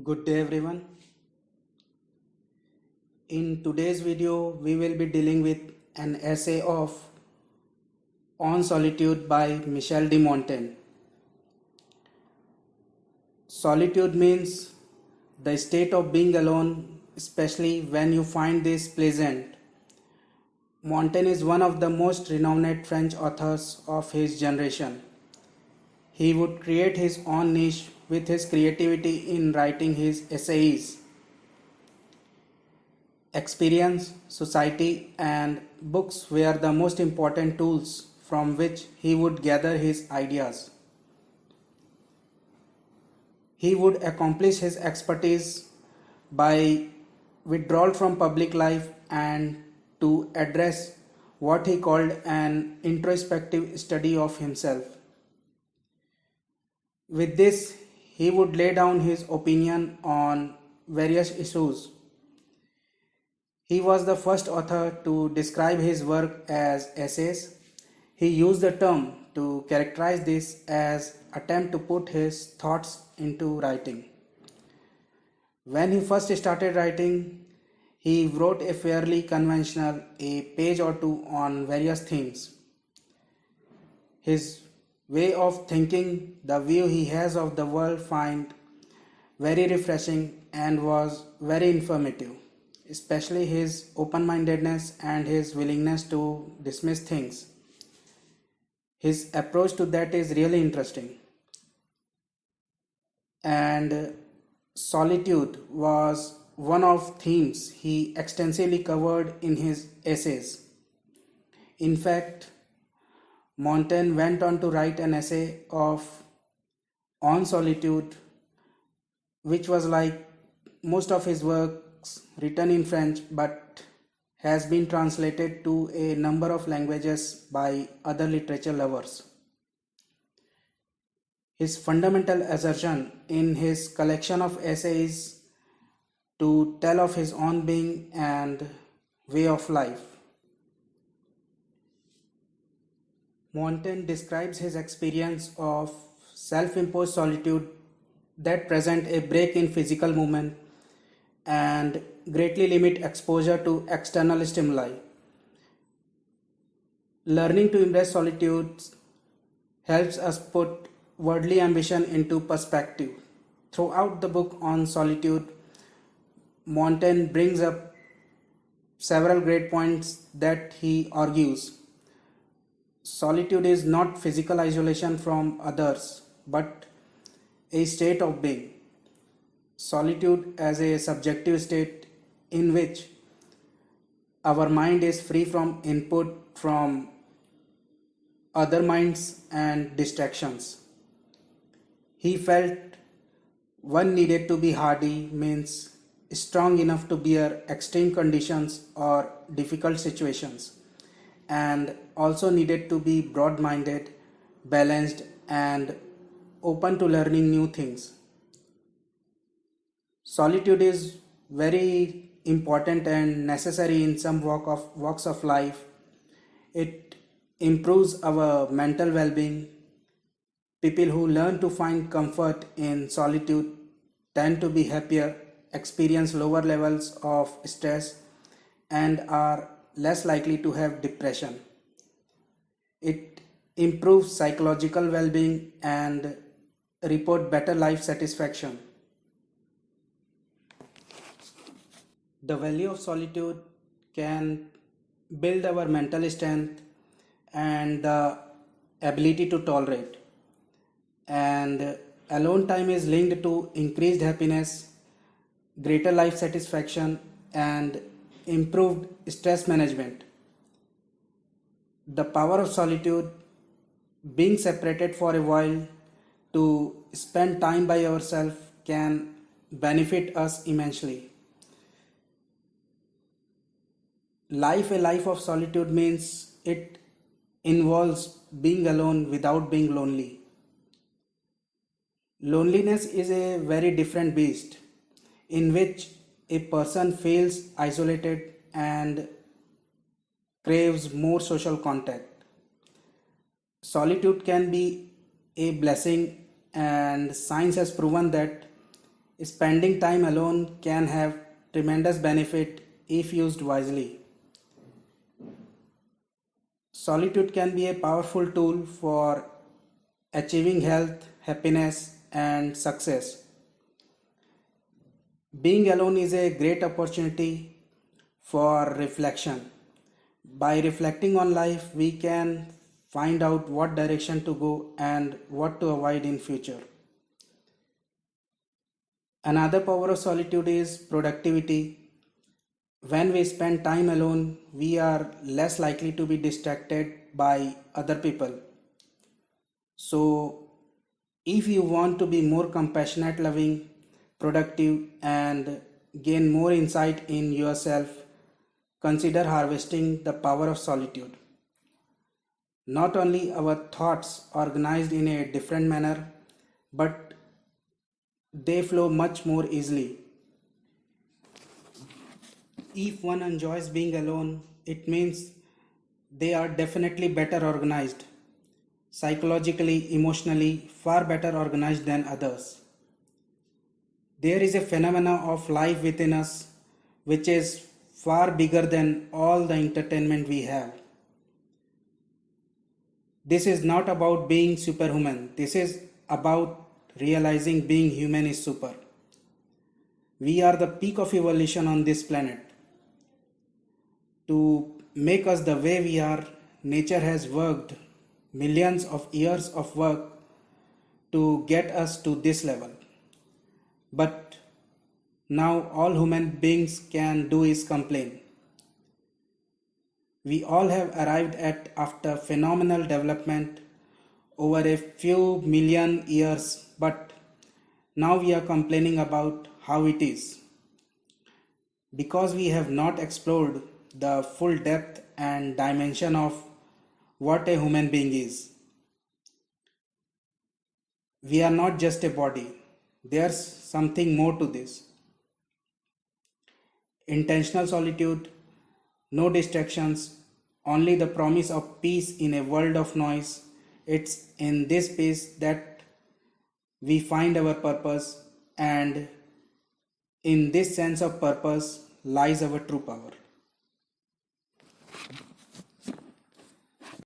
Good day everyone. In today's video, we will be dealing with an essay of On Solitude by Michel de Montaigne. Solitude means the state of being alone, especially when you find this pleasant. Montaigne is one of the most renowned French authors of his generation. He would create his own niche with his creativity in writing his essays. Experience, society, and books were the most important tools from which he would gather his ideas. He would accomplish his expertise by withdrawal from public life and to address what he called an introspective study of himself. With this, he would lay down his opinion on various issues. He was the first author to describe his work as essays. He used the term to characterize this as attempt to put his thoughts into writing. When he first started writing, he wrote a fairly conventional a page or two on various themes. His way of thinking, the view he has of the world, find very refreshing and was very informative, especially his open-mindedness and his willingness to dismiss things. His approach to that is really interesting. And solitude was one of themes he extensively covered in his essays. In fact, Montaigne went on to write an essay of On Solitude, which was like most of his works written in French but has been translated to a number of languages by other literature lovers. His fundamental assertion in his collection of essays to tell of his own being and way of life. Montaigne describes his experience of self-imposed solitude that present a break in physical movement and greatly limit exposure to external stimuli. Learning to embrace solitude helps us put worldly ambition into perspective. Throughout the book On Solitude, Montaigne brings up several great points that he argues. Solitude is not physical isolation from others, but a state of being. Solitude as a subjective state in which our mind is free from input from other minds and distractions. He felt one needed to be hardy, means strong enough to bear extreme conditions or difficult situations, and also needed to be broad-minded, balanced, and open to learning new things. Solitude is very important and necessary in some walks of life. It improves our mental well-being. People who learn to find comfort in solitude tend to be happier, experience lower levels of stress, and are less likely to have depression. It improves psychological well-being and report better life satisfaction. The value of solitude can build our mental strength and the ability to tolerate. And alone time is linked to increased happiness, greater life satisfaction, and improved stress management. The power of solitude, being separated for a while to spend time by ourselves, can benefit us immensely. A life of solitude means it involves being alone without being lonely. Loneliness is a very different beast in which a person feels isolated and craves more social contact. Solitude can be a blessing, and science has proven that Spending time alone can have tremendous benefit if used wisely. Solitude can be a powerful tool for achieving health, happiness, and success. Being alone is a great opportunity for reflection. By reflecting on life, we can find out what direction to go and what to avoid in future. Another power of solitude is productivity. When we spend time alone, we are less likely to be distracted by other people. So, if you want to be more compassionate, loving, productive, and gain more insight in yourself, consider harvesting the power of solitude. Not only our thoughts organized in a different manner, but they flow much more easily. If one enjoys being alone, it means they are definitely better organized, psychologically, emotionally, far better organized than others. There is a phenomena of life within us which is far bigger than all the entertainment we have. This is not about being superhuman. This is about realizing being human is super. We are the peak of evolution on this planet. To make us the way we are, nature has worked millions of years of work to get us to this level. But now all human beings can do is complain. We all have arrived at after phenomenal development over a few million years, but now we are complaining about how it is. Because we have not explored the full depth and dimension of what a human being is. We are not just a body. There's something more to this. Intentional solitude, no distractions, only the promise of peace in a world of noise. It's in this space that we find our purpose, and in this sense of purpose lies our true power.